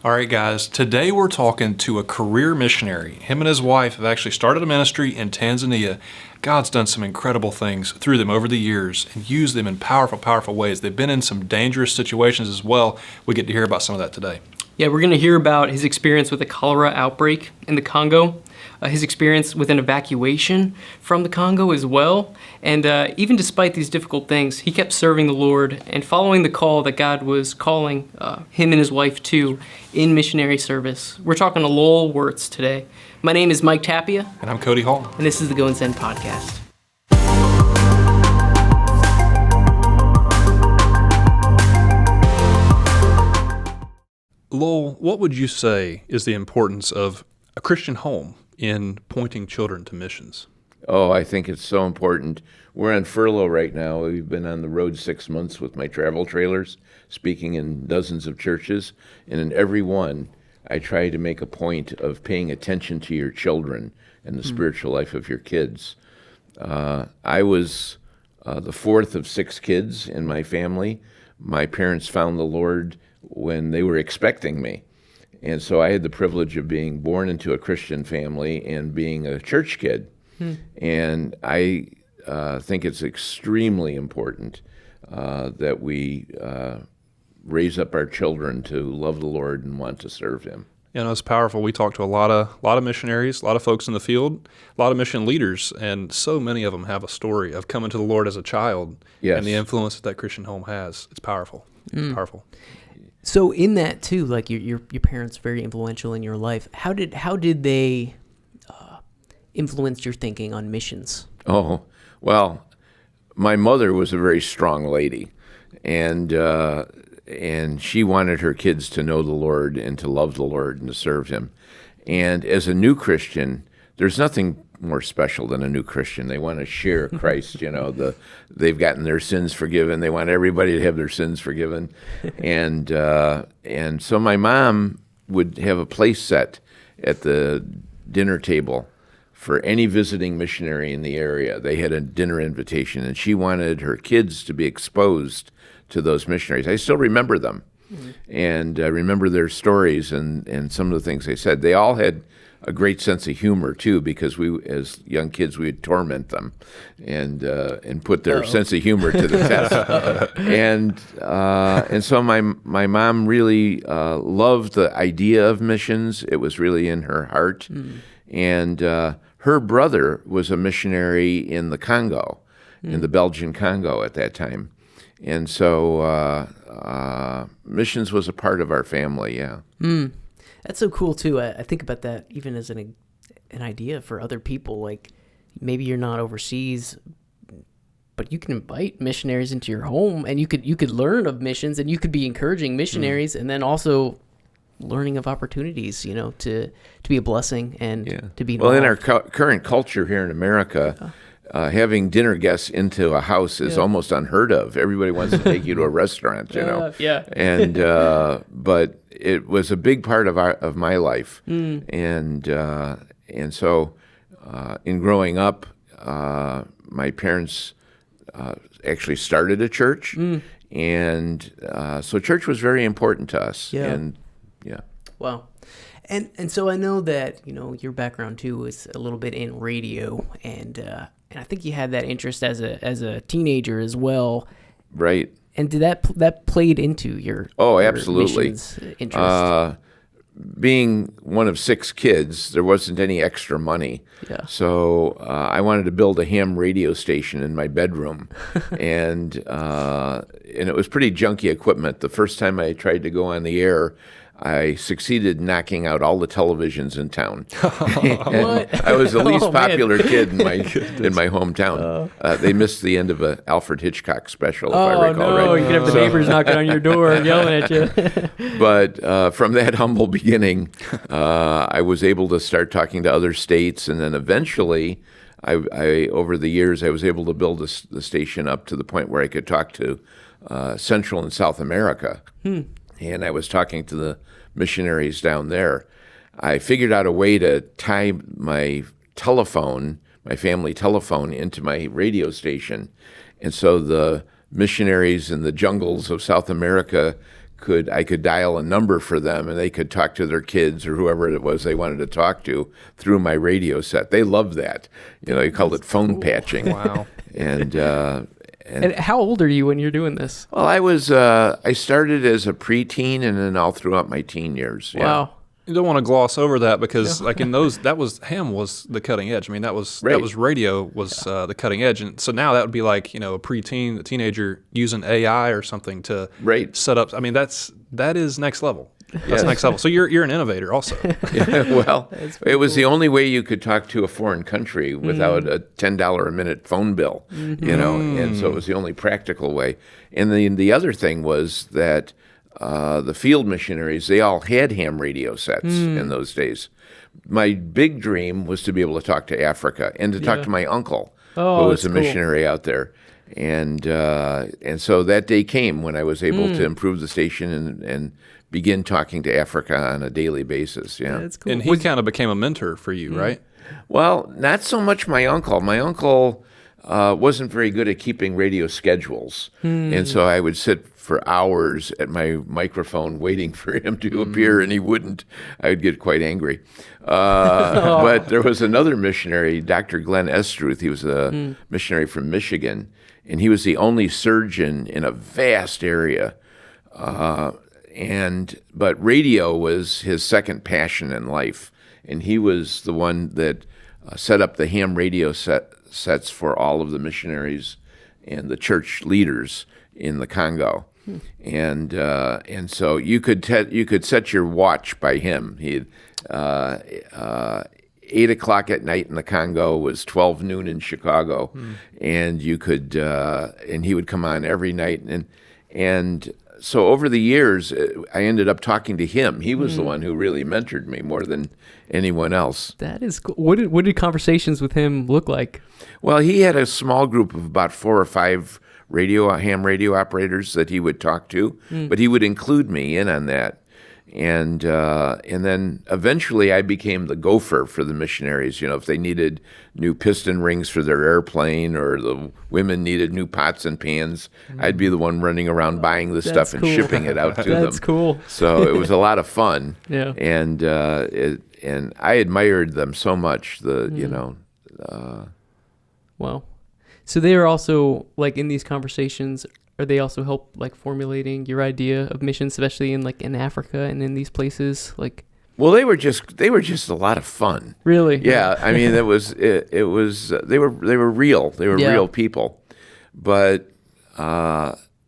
All right, guys, today we're talking to a career missionary. Him and his wife have actually started a ministry in Tanzania. God's done some incredible things through them over the years and used them in powerful, powerful ways. They've been in some dangerous situations as well. We get to hear about some of that today. Yeah, we're going to hear about his experience with the cholera outbreak in the Congo, his experience with an evacuation from the Congo as well. And even despite these difficult things, he kept serving the Lord and following the call that God was calling him and his wife to in missionary service. We're talking to Lowell Wertz today. My name is Mike Tapia. And I'm Cody Hall. And this is the Go and Send podcast. Lowell, what would you say is the importance of a Christian home in pointing children to missions? Oh, I think it's so important. We're on furlough right now. We've been on the road 6 months with my travel trailers, speaking in dozens of churches, and in every one, I try to make a point of paying attention to your children and the spiritual life of your kids. I was the fourth of 6 kids in my family. My parents found the Lord when they were expecting me. And so I had the privilege of being born into a Christian family and being a church kid. And I think it's extremely important that we raise up our children to love the Lord and want to serve Him. You know, it's powerful. We talk to a lot of missionaries, a lot of folks in the field, a lot of mission leaders, and so many of them have a story of coming to the Lord as a child. Yes. And the influence that Christian home has. It's powerful. It's powerful. So in that too, like your parents very influential in your life. How did they influence your thinking on missions? Oh, well, my mother was a very strong lady, and she wanted her kids to know the Lord and to love the Lord and to serve Him. And as a new Christian, there's nothing more special than a new Christian. They want to share Christ, they've gotten their sins forgiven. They want everybody to have their sins forgiven. And so my mom would have a place set at the dinner table for any visiting missionary in the area. They had a dinner invitation, and she wanted her kids to be exposed to those missionaries. I still remember them, and I remember their stories and some of the things they said. They all had a great sense of humor too, because we, as young kids, we would torment them and put their sense of humor to the test. And so my mom really loved the idea of missions. It was really in her heart. And her brother was a missionary in the Congo, in the Belgian Congo at that time. And so missions was a part of our family, yeah. That's so cool too. I think about that even as an idea for other people. Like maybe you're not overseas, but you can invite missionaries into your home, and you could learn of missions, and you could be encouraging missionaries, and then also learning of opportunities, to be a blessing and to be involved. Well, in our current culture here in America, having dinner guests into a house is almost unheard of. Everybody wants to take you to a restaurant, And but it was a big part of my life, and so in growing up, my parents actually started a church, and so church was very important to us. Wow. And so I know that, your background too is a little bit in radio, and I think you had that interest as a teenager as well. Right. And did that played into your absolutely missions interest? Being one of 6 kids, there wasn't any extra money. Yeah. So I wanted to build a ham radio station in my bedroom, and it was pretty junky equipment. The first time I tried to go on the air, I succeeded in knocking out all the televisions in town. What? I was the least popular kid in my hometown. They missed the end of an Alfred Hitchcock special, if I recall right. Oh, no, you could have the neighbors knocking on your door yelling at you. But from that humble beginning, I was able to start talking to other states, and then eventually, I over the years, I was able to build the station up to the point where I could talk to Central and South America. And I was talking to the missionaries down there. I figured out a way to tie my family telephone, into my radio station. And so the missionaries in the jungles of South America I could dial a number for them, and they could talk to their kids or whoever it was they wanted to talk to through my radio set. They loved that. They called it phone patching. Wow. And how old are you when you're doing this? well, I started as a preteen, and then all throughout my teen years. Yeah. Wow. You don't want to gloss over that because, like in those, ham was the cutting edge. I mean, that was radio was the cutting edge, and so now that would be like a preteen, a teenager using AI or something to set up. I mean, that is next level. That's next level. So you're an innovator also. Yeah, well, it was the only way you could talk to a foreign country without a $10 a minute phone bill. And so it was the only practical way. And the other thing was that. The field missionaries, they all had ham radio sets in those days. My big dream was to be able to talk to Africa and to talk to my uncle, who was a missionary out there. And so that day came when I was able to improve the station and begin talking to Africa on a daily basis. Yeah, that's cool. And he kind of became a mentor for you, right? Well, not so much my uncle. My uncle wasn't very good at keeping radio schedules. And so I would sit for hours at my microphone waiting for him to appear, and he wouldn't. I would get quite angry. But there was another missionary, Dr. Glenn Estruth. He was a missionary from Michigan, and he was the only surgeon in a vast area. But radio was his second passion in life, and he was the one that set up the ham radio sets for all of the missionaries and the church leaders in the Congo. And so you could set your watch by him. He 8 o'clock at night in the Congo was 12 noon in Chicago, and you could and he would come on every night. And so over the years, I ended up talking to him. He was the one who really mentored me more than anyone else. That is cool. What did conversations with him look like? Well, he had a small group of about 4 or 5 ham radio operators that he would talk to, but he would include me in on that. And then eventually I became the gopher for the missionaries. If they needed new piston rings for their airplane or the women needed new pots and pans, I'd be the one running around buying the stuff and shipping it out to them. That's cool. So it was a lot of fun. Yeah. And I admired them so much. Wow. So they are also, like, in these conversations, or they also help, like, formulating your idea of missions, especially in Africa and in these places, like. Well, they were just a lot of fun. Really? Yeah. I mean, they were real. They were real people. But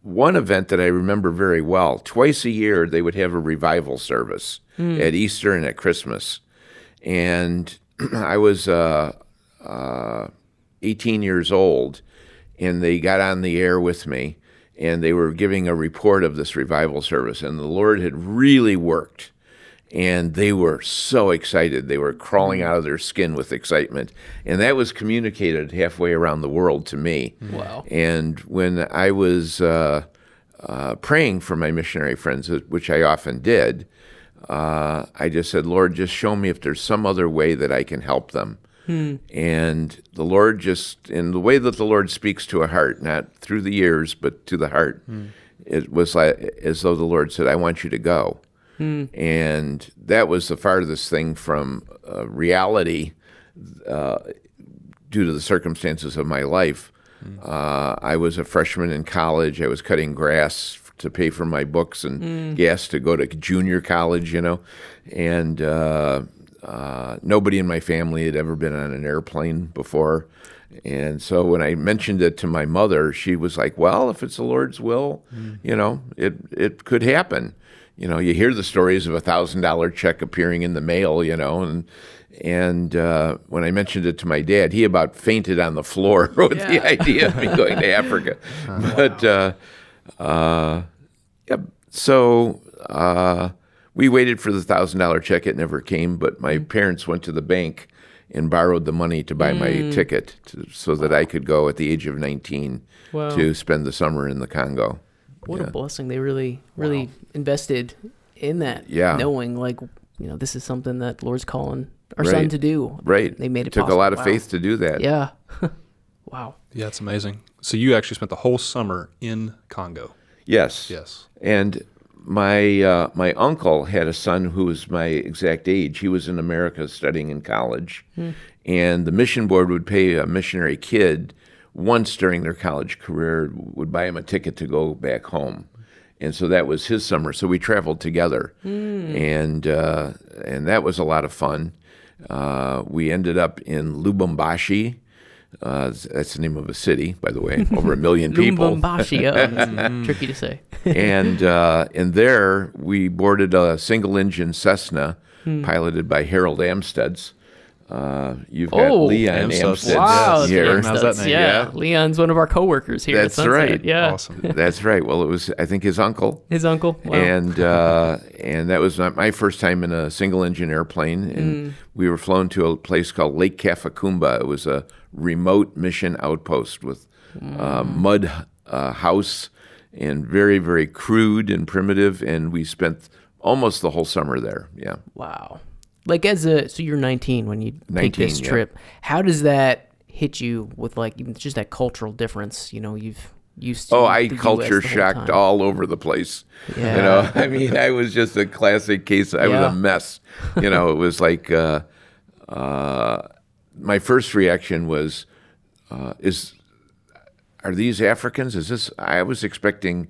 one event that I remember very well, twice a year they would have a revival service at Easter and at Christmas, and I was 18 years old, and they got on the air with me, and they were giving a report of this revival service, and the Lord had really worked, and they were so excited. They were crawling out of their skin with excitement, and that was communicated halfway around the world to me. Wow. And when I was praying for my missionary friends, which I often did, I just said, Lord, just show me if there's some other way that I can help them. And the Lord in the way that the Lord speaks to a heart, not through the ears, but to the heart, it was like as though the Lord said, I want you to go. And that was the farthest thing from reality due to the circumstances of my life. I was a freshman in college. I was cutting grass to pay for my books and gas to go to junior college, and nobody in my family had ever been on an airplane before. And so when I mentioned it to my mother, she was like, well, if it's the Lord's will, it could happen. You hear the stories of $1,000 check appearing in the mail, and when I mentioned it to my dad, he about fainted on the floor with the idea of me going to Africa. So we waited for the $1,000 check. It never came, but my parents went to the bank and borrowed the money to buy my ticket so that I could go at the age of 19 to spend the summer in the Congo. What a blessing. They really invested in that, knowing, this is something that the Lord's calling our son to do. Right. They made it took possible. a lot of faith to do that. Yeah. Wow. Yeah, it's amazing. So you actually spent the whole summer in Congo. Yes. Yes. And my uncle had a son who was my exact age. He was in America studying in college, and the mission board would pay a missionary kid once during their college career, would buy him a ticket to go back home. And so that was his summer. So we traveled together, and that was a lot of fun. We ended up in Lubumbashi. That's the name of a city, by the way, over 1 million people. Lubumbashi, that's tricky to say. And there we boarded a single-engine Cessna piloted by Harold Amsteds. You've got Leon Amsteds wow, here. How's that name? Yeah, Leon's one of our coworkers here. That's at SonSet. right. Yeah, Awesome. That's right. Well, it was, I think, his uncle. his uncle. Wow. And that was not my first time in a single-engine airplane. And we were flown to a place called Lake Kafakumba. It was a remote mission outpost with mud house and very, very crude and primitive. And we spent almost the whole summer there. Yeah. Wow. Like so you're 19 when you take 19, this yeah. trip. How does that hit you with like even just that cultural difference? You've used to. I the US culture the whole shocked time. all over the place. Yeah. I mean, I was just a classic case. I was Yeah. a mess. It was like my first reaction was, are these Africans? Is this? I was expecting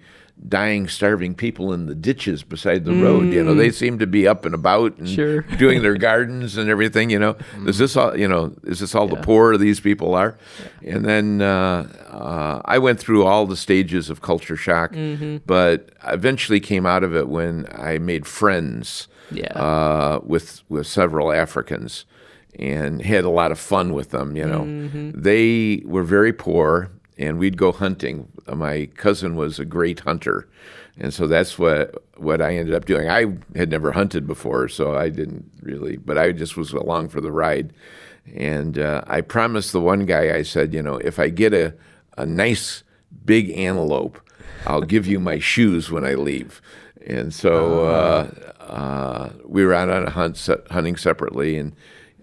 dying, starving people in the ditches beside the road. They seem to be up and about and Sure. doing their gardens and everything. Is this all? Is this all the poor these people are? And then I went through all the stages of culture shock, but eventually came out of it when I made friends with several Africans and had a lot of fun with them. They were very poor. And we'd go hunting. My cousin was a great hunter, and so that's what I ended up doing. I had never hunted before, so I didn't really, but I just was along for the ride. And I promised the one guy, I said, if I get a nice big antelope, I'll give you my shoes when I leave. And so we were out on a hunting separately, and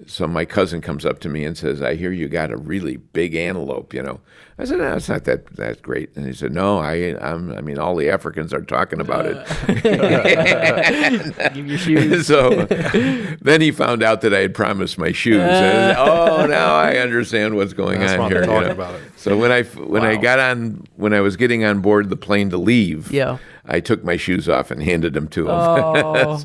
so my cousin comes up to me and says, "I hear you got a really big antelope." I said, "No, it's not that great." And he said, "No, I mean, all the Africans are talking about it." Give your shoes. So then he found out that I had promised my shoes. And, now I understand what's going That's on why here. they're talking about it. So when I was getting on board the plane to leave, Yeah. I took my shoes off and handed them to him. Oh,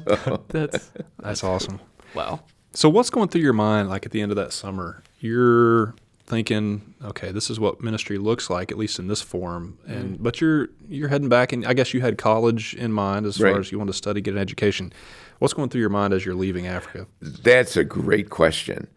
That's awesome. wow. So what's going through your mind like at the end of that summer? You're thinking, okay, this is what ministry looks like, at least in this form. But you're heading back, and I guess you had college in mind as far as you want to study, get an education. What's going through your mind as you're leaving Africa? That's a great question.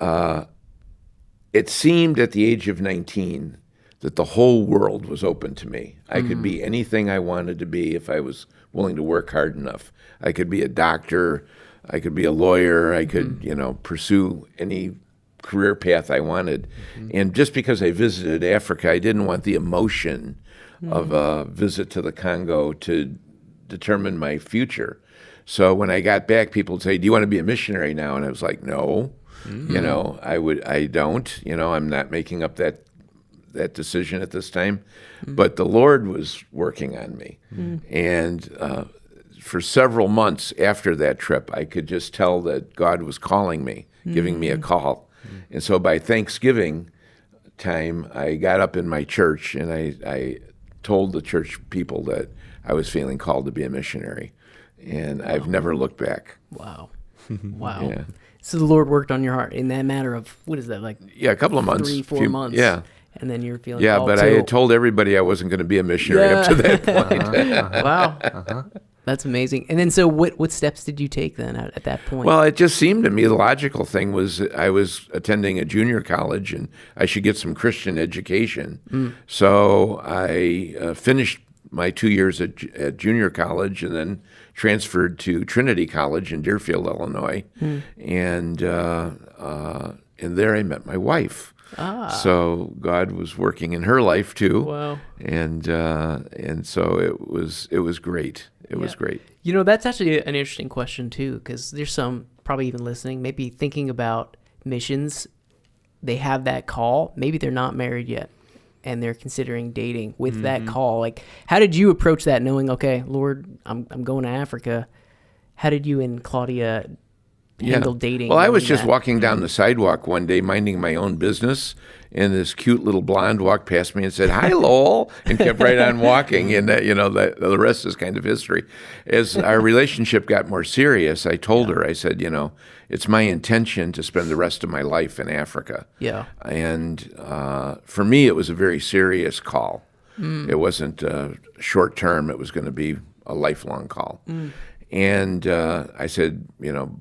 It seemed at the age of 19 that the whole world was open to me. I could be anything I wanted to be if I was willing to work hard enough. I could be a doctor. I could be a lawyer. I could, pursue any career path I wanted. And just because I visited Africa, I didn't want the emotion of a visit to the Congo to determine my future. So when I got back, people would say, "Do you want to be a missionary now?" And I was like, "No, I don't. I'm not making up that decision at this time." But the Lord was working on me, and for several months after that trip, I could just tell that God was calling me, giving me a call. And so by Thanksgiving time, I got up in my church and I told the church people that I was feeling called to be a missionary. And I've never looked back. Wow. Wow. Yeah. So the Lord worked on your heart in that matter of, what is that, like A couple of months. 3-4 months? Yeah. And then you're feeling Yeah, called but to. I had told everybody I wasn't going to be a missionary up to that point. Wow. That's amazing. And then so what steps did you take then at that point? Well, it just seemed to me the logical thing was I was attending a junior college and I should get some Christian education. So I finished my 2 years at junior college and then transferred to Trinity College in Deerfield, Illinois. And there I met my wife. So God was working in her life too. Wow. And so it was great. It was great. That's actually an interesting question too, because there's some probably even listening, maybe thinking about missions. They have that call. Maybe they're not married yet. and they're considering dating with that call. Like, how did you approach that, knowing, okay, Lord, I'm going to Africa? How did you and Claudia handle dating? Well, I was just that? walking down the sidewalk one day, minding my own business, and this cute little blonde walked past me and said, "Hi, Lowell," and kept right on walking. And the rest is kind of history. As our relationship got more serious, I told her, I said, it's my intention to spend the rest of my life in Africa. Yeah. And for me, it was a very serious call. It wasn't short term. It was going to be a lifelong call. And I said,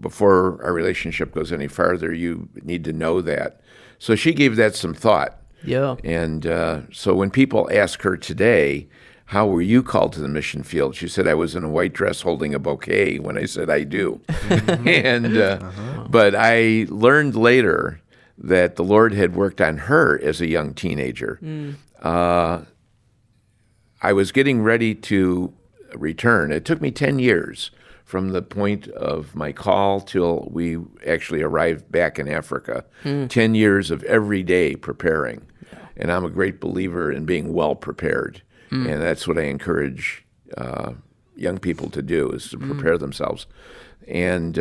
before our relationship goes any farther, you need to know that. So she gave that some thought. Yeah. And so when people ask her today, how were you called to the mission field? She said, I was in a white dress holding a bouquet when I said I do. But I learned later that the Lord had worked on her as a young teenager. I was getting ready to return. It took me 10 years from the point of my call till we actually arrived back in Africa. 10 years of every day preparing. And I'm a great believer in being well prepared. And that's what I encourage young people to do, is to prepare themselves. And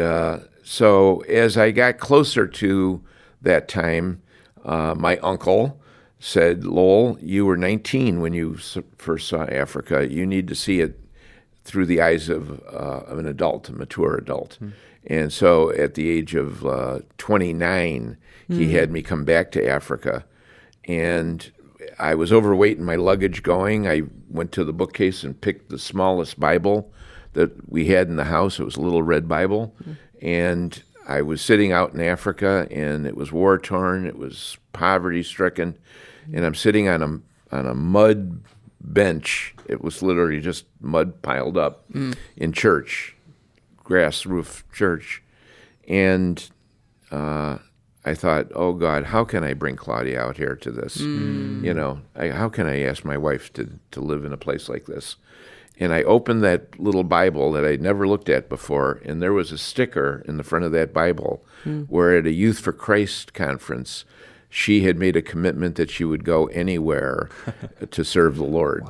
so as I got closer to that time, my uncle said, Lowell, you were 19 when you first saw Africa. You need to see it through the eyes of an adult, a mature adult. And so at the age of 29, he had me come back to Africa. And I was overweight in my luggage going. I went to the bookcase and picked the smallest Bible that we had in the house. It was a little red Bible. And I was sitting out in Africa, and it was war-torn. It was poverty-stricken. And I'm sitting on a mud bench. It was literally just mud piled up in church, grass roof church. And I thought, oh God, how can I bring Claudia out here to this? How can I ask my wife to live in a place like this? And I opened that little Bible that I'd never looked at before, and there was a sticker in the front of that Bible where at a Youth for Christ conference, she had made a commitment that she would go anywhere to serve the Lord.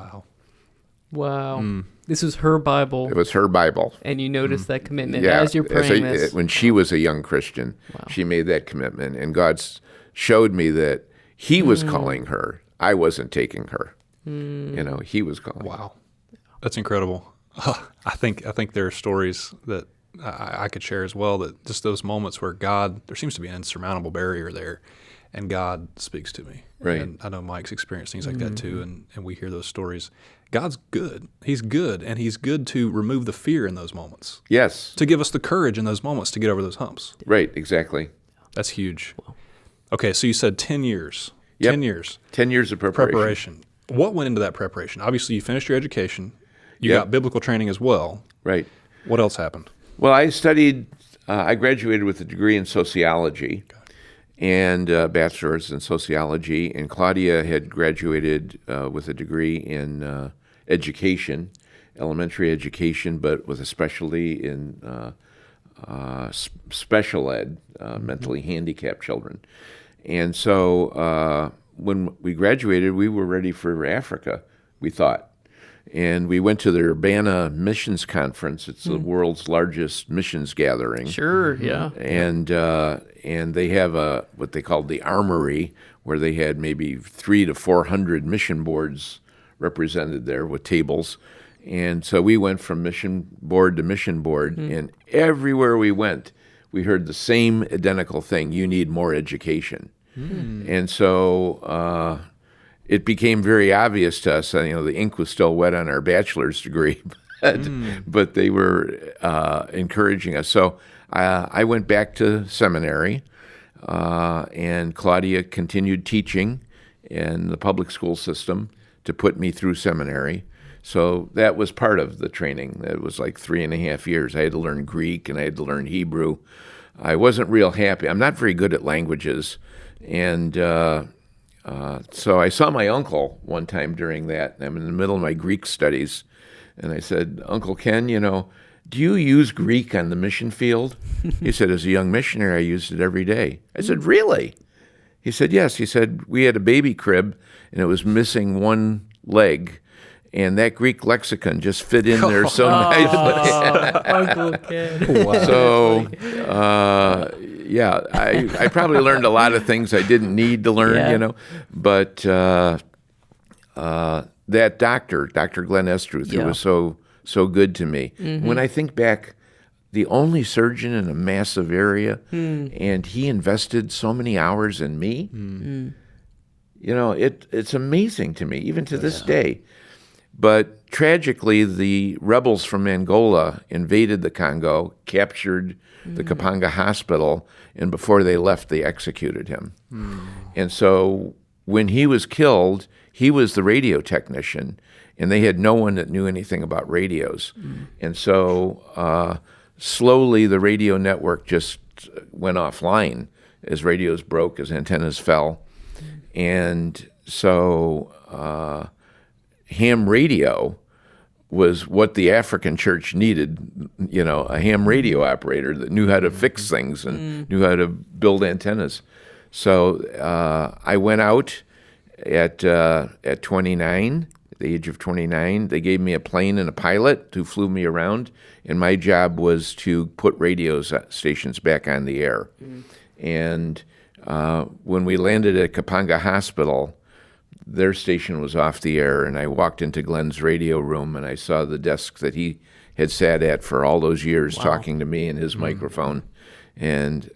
Wow. This was her Bible. It was her Bible. And you noticed that commitment as you're praying this. When she was a young Christian, she made that commitment. And God showed me that he was calling her. I wasn't taking her. He was calling. Wow. That's incredible. I think there are stories that I could share as well, that just those moments where there seems to be an insurmountable barrier there, and God speaks to me. Right. And I know Mike's experienced things like that too, and we hear those stories. God's good. He's good, and he's good to remove the fear in those moments. Yes. To give us the courage in those moments to get over those humps. Right, exactly. That's huge. Okay, so you said 10 years. Yep. 10 years. 10 years of preparation. What went into that preparation? Obviously, you finished your education. You got biblical training as well. Right. What else happened? Well, I studied, I graduated with a degree in sociology and a bachelor's in sociology, and Claudia had graduated with a degree in education, elementary education, but with a specialty in special ed, mentally handicapped children. And so when we graduated, we were ready for Africa, we thought. And we went to the Urbana Missions Conference. It's the world's largest missions gathering. Sure, yeah. And they have what they called the Armory, where they had maybe 300 to 400 mission boards represented there with tables. And so we went from mission board to mission board, and everywhere we went, we heard the same identical thing: you need more education. And so it became very obvious to us. The ink was still wet on our bachelor's degree, but they were encouraging us. So I went back to seminary, and Claudia continued teaching in the public school system to put me through seminary. So that was part of the training. It was like 3.5 years. I had to learn Greek and I had to learn Hebrew. I wasn't real happy. I'm not very good at languages. And so I saw my uncle one time during that. I'm in the middle of my Greek studies. And I said, Uncle Ken, do you use Greek on the mission field? He said, as a young missionary, I used it every day. I said, really? He said, yes. He said, we had a baby crib, and it was missing one leg, and that Greek lexicon just fit in there so nicely. Uncle Ken. Wow. So, yeah, I probably learned a lot of things I didn't need to learn, But that doctor, Dr. Glenn Estruth, who was so good to me. When I think back, the only surgeon in a massive area, and he invested so many hours in me. It's amazing to me, even to this day. But tragically, the rebels from Angola invaded the Congo, captured the Kapanga hospital, and before they left, they executed him. And so when he was killed, he was the radio technician, and they had no one that knew anything about radios. And so slowly the radio network just went offline as radios broke, as antennas fell. And so ham radio was what the African church needed, a ham radio operator that knew how to fix things and knew how to build antennas. So I went out at 29, at the age of 29. They gave me a plane and a pilot who flew me around, and my job was to put radio stations back on the air. And when we landed at Kapanga Hospital, their station was off the air, and I walked into Glenn's radio room, and I saw the desk that he had sat at for all those years talking to me in his microphone. And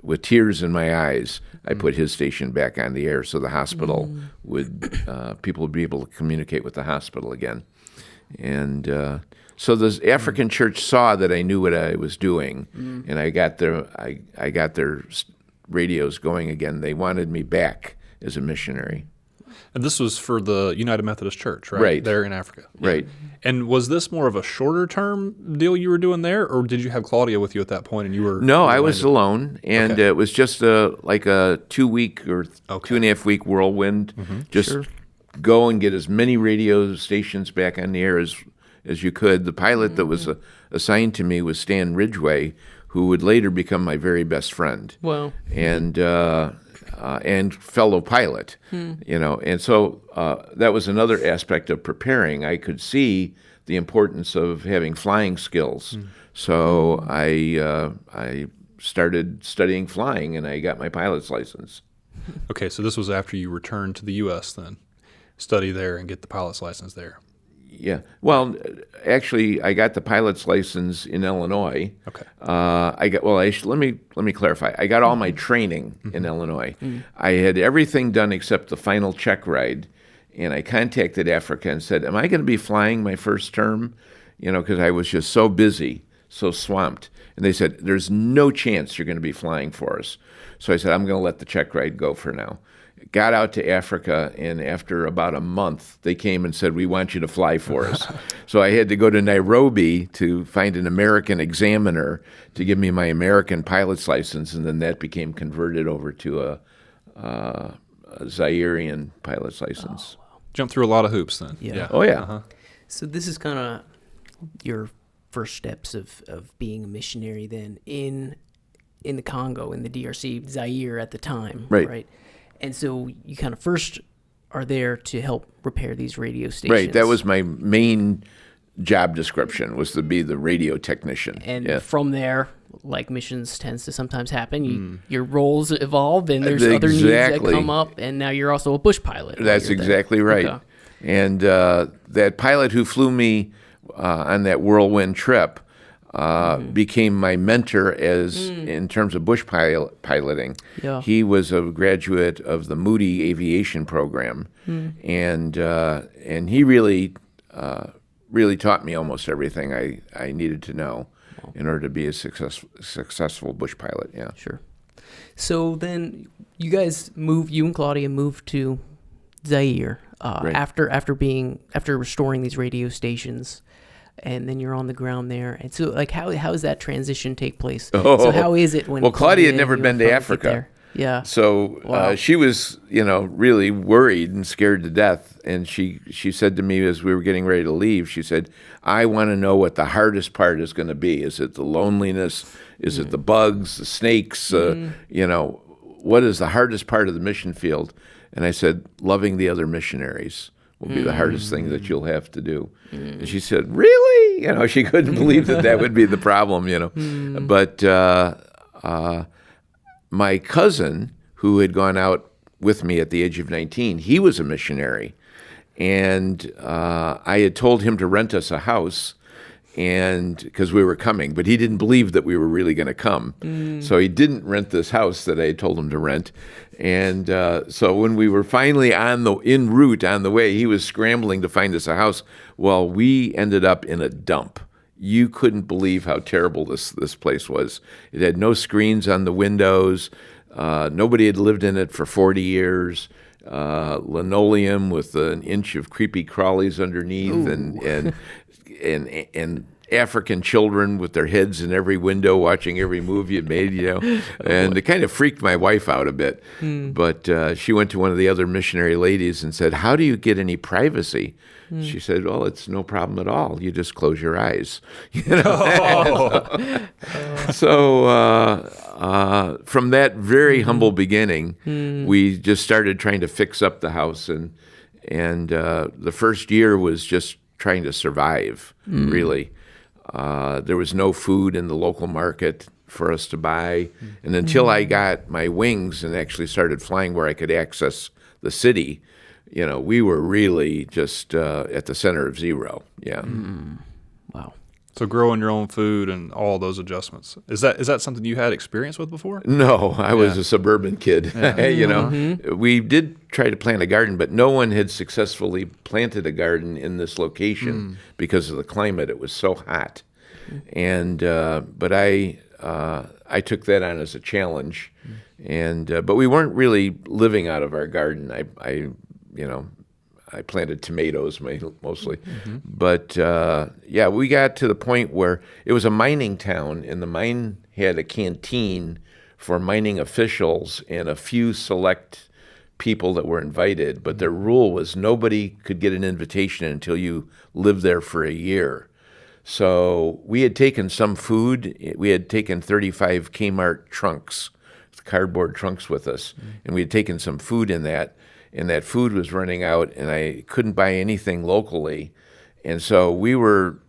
with tears in my eyes, I put his station back on the air so the hospital people would be able to communicate with the hospital again. And so the African church saw that I knew what I was doing, and I got their radios going again. They wanted me back as a missionary. And this was for the United Methodist Church, right? Right. There in Africa. Right. And was this more of a shorter term deal you were doing there, or did you have Claudia with you at that point and you were... No, I was alone, and it was just like a 2-week or 2.5 week whirlwind. Just go and get as many radio stations back on the air as you could. The pilot that was assigned to me was Stan Ridgway, who would later become my very best friend. Wow. And fellow pilot, and so that was another aspect of preparing. I could see the importance of having flying skills, so I started studying flying, and I got my pilot's license. Okay, so this was after you returned to the U.S. then, study there and get the pilot's license there. Yeah. Well, actually, I got the pilot's license in Illinois. Okay. Let me clarify. I got all my training in Illinois. I had everything done except the final check ride, and I contacted Africa and said, "Am I going to be flying my first term?" Because I was just so busy, so swamped. And they said, "There's no chance you're going to be flying for us." So I said, "I'm going to let the check ride go for now." Got out to Africa, and after about a month, they came and said, "We want you to fly for us." So I had to go to Nairobi to find an American examiner to give me my American pilot's license, and then that became converted over to a Zairian pilot's license. Oh, wow. Jumped through a lot of hoops then. Yeah. Oh, yeah. So this is kind of your first steps of being a missionary then in the Congo, in the DRC, Zaire at the time, right? And so you kind of first are there to help repair these radio stations. Right. That was my main job description, was to be the radio technician. And from there, like missions tends to sometimes happen, your roles evolve, and there's other needs that come up, and now you're also a bush pilot. That's exactly right. Okay. And that pilot who flew me on that whirlwind trip became my mentor in terms of bush piloting. Yeah. He was a graduate of the Moody Aviation program, and he really taught me almost everything I needed to know in order to be a successful bush pilot. Yeah, sure. So then you and Claudia moved to Zaire after restoring these radio stations. And then you're on the ground there. And so, like, how does that transition take place? So how is it when... Well, Claudia had never been to Africa. Yeah. So she was, really worried and scared to death. And she said to me as we were getting ready to leave, she said, "I want to know what the hardest part is going to be. Is it the loneliness? Is it the bugs, the snakes? what is the hardest part of the mission field? And I said, loving the other missionaries will be the hardest thing that you'll have to do. And she said, really? She couldn't believe that would be the problem, But my cousin, who had gone out with me at the age of 19, he was a missionary. And I had told him to rent us a house, and because we were coming, but he didn't believe that we were really going to come. So he didn't rent this house that I had told him to rent. And so when we were finally en route on the way, he was scrambling to find us a house. Well, we ended up in a dump. You couldn't believe how terrible this place was. It had no screens on the windows. Nobody had lived in it for 40 years. Linoleum with an inch of creepy crawlies underneath, and African children with their heads in every window watching every move you made, And it kind of freaked my wife out a bit. But she went to one of the other missionary ladies and said, how do you get any privacy? She said, well, it's no problem at all. You just close your eyes. So from that very humble beginning, we just started trying to fix up the house. And the first year was just trying to survive, really. There was no food in the local market for us to buy. And until I got my wings and actually started flying where I could access the city, we were really just at the center of zero. Yeah. Wow. So growing your own food and all those adjustments. Is that something you had experience with before? No, I was a suburban kid. We did try to plant a garden, but no one had successfully planted a garden in this location because of the climate. It was so hot. And but I took that on as a challenge. And but we weren't really living out of our garden. I planted tomatoes mostly. But, we got to the point where it was a mining town, and the mine had a canteen for mining officials and a few select people that were invited. But their rule was nobody could get an invitation until you lived there for a year. So we had taken some food. We had taken 35 Kmart trunks, cardboard trunks with us, and we had taken some food in that. And that food was running out, and I couldn't buy anything locally, and so we were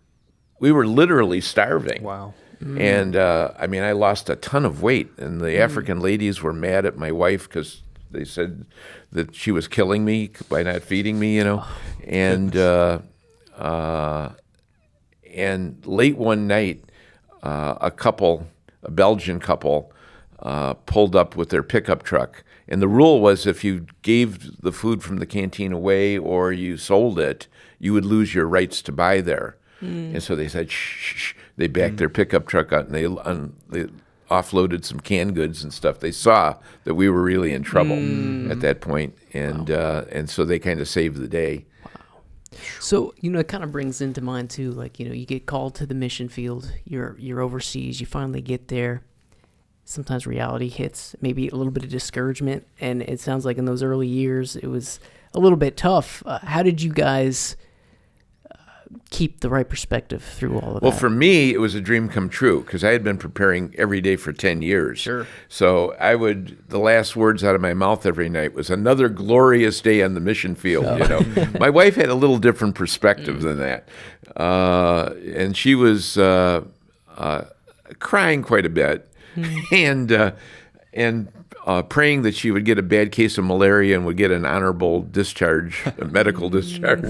literally starving. Wow! And I lost a ton of weight, and the African ladies were mad at my wife because they said that she was killing me by not feeding me, And late one night, a Belgian couple, pulled up with their pickup truck. And the rule was if you gave the food from the canteen away or you sold it, you would lose your rights to buy there. And so they said, shh. They backed their pickup truck out, and they offloaded some canned goods and stuff. They saw that we were really in trouble at that point, and so they kind of saved the day. So, it kind of brings into mind, too, like, you get called to the mission field, you're overseas, you finally get there. Sometimes reality hits, maybe a little bit of discouragement, and it sounds like in those early years it was a little bit tough. How did you guys keep the right perspective through all of that? Well, for me, it was a dream come true because I had been preparing every day for 10 years. Sure. So the last words out of my mouth every night was another glorious day on the mission field. My wife had a little different perspective than that, and she was crying quite a bit. And praying that she would get a bad case of malaria and would get an honorable discharge, a medical discharge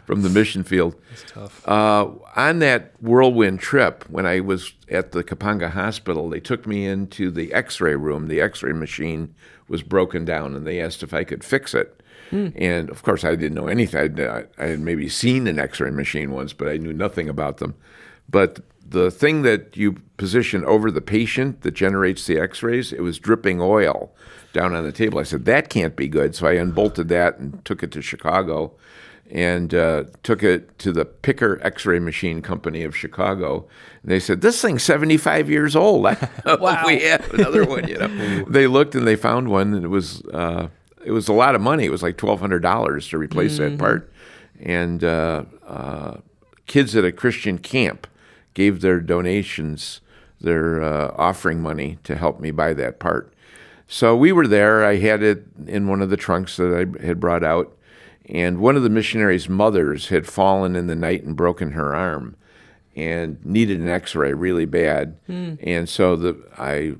from the mission field. That's tough. On that whirlwind trip, when I was at the Kapanga Hospital, they took me into the X-ray room. The X-ray machine was broken down, and they asked if I could fix it. And, of course, I didn't know anything. I had maybe seen an X-ray machine once, but I knew nothing about them. But the thing that you position over the patient that generates the X-rays, it was dripping oil down on the table. I said, that can't be good. So I unbolted that and took it to Chicago and took it to the Picker X-ray machine company of Chicago. And they said, this thing's 75 years old. Wow. We have another one, They looked and they found one, and it was a lot of money. It was like $1,200 to replace that part. And kids at a Christian camp gave their donations, their offering money to help me buy that part. So we were there. I had it in one of the trunks that I had brought out. And one of the missionaries' mothers had fallen in the night and broken her arm and needed an x-ray really bad. And so the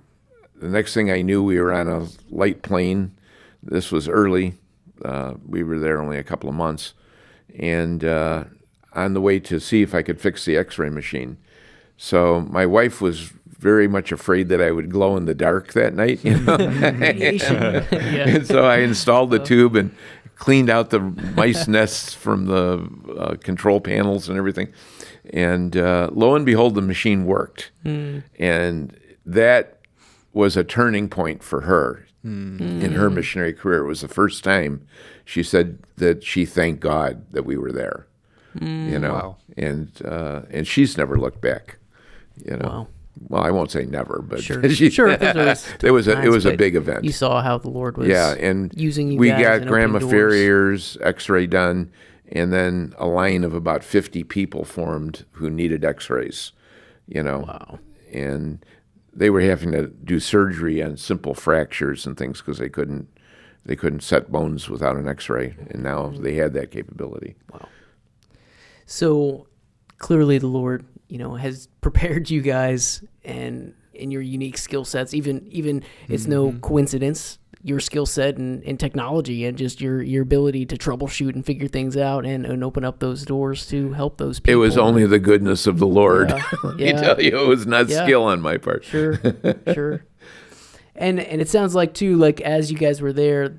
next thing I knew, we were on a light plane. This was early. We were there only a couple of months. And on the way to see if I could fix the x-ray machine. So my wife was very much afraid that I would glow in the dark that night. And so I installed the tube and cleaned out the mice nests from the control panels and everything. And lo and behold, the machine worked. And that was a turning point for her in her missionary career. It was the first time she said that she thanked God that we were there. Wow. And she's never looked back. Wow. Well, I won't say never, but Sure. sure. It was a big event. You saw how the Lord was and using you we guys got and Grandma opening doors. Ferrier's x-ray done, and then a line of about 50 people formed who needed x-rays, Wow. and they were having to do surgery on simple fractures and things because they couldn't set bones without an x-ray, and now they had that capability. So clearly the Lord, has prepared you guys and in your unique skill sets. Even it's no coincidence, your skill set and technology and just your ability to troubleshoot and figure things out and open up those doors to help those people. It was only the goodness of the Lord. Let me Yeah. tell you, it was not skill on my part. Sure. And it sounds like too, like as you guys were there,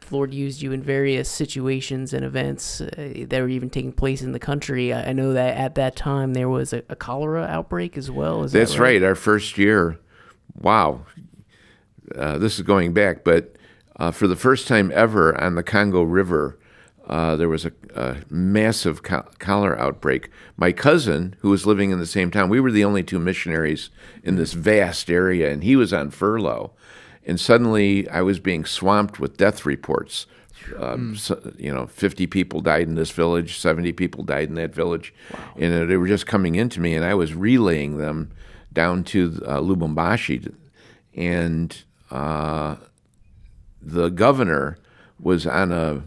the Lord used you in various situations and events that were even taking place in the country. I know that at that time there was a cholera outbreak as well. Is That's that right? Our first year. Wow. This is going back, but for the first time ever on the Congo River, there was a massive cholera outbreak. My cousin, who was living in the same town, we were the only two missionaries in this vast area, and he was on furlough. And suddenly I was being swamped with death reports. 50 people died in this village, 70 people died in that village. Wow. And they were just coming into me, and I was relaying them down to Lubumbashi. And the governor was on a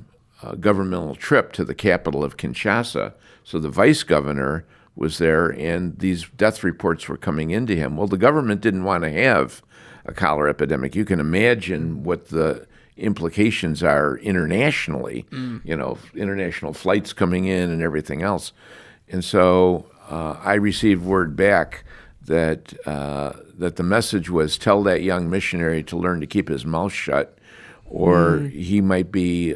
governmental trip to the capital of Kinshasa. So the vice governor was there, and these death reports were coming into him. Well, the government didn't want to have a cholera epidemic. You can imagine what the implications are internationally, international flights coming in and everything else. And so I received word back that the message was, tell that young missionary to learn to keep his mouth shut, or he might be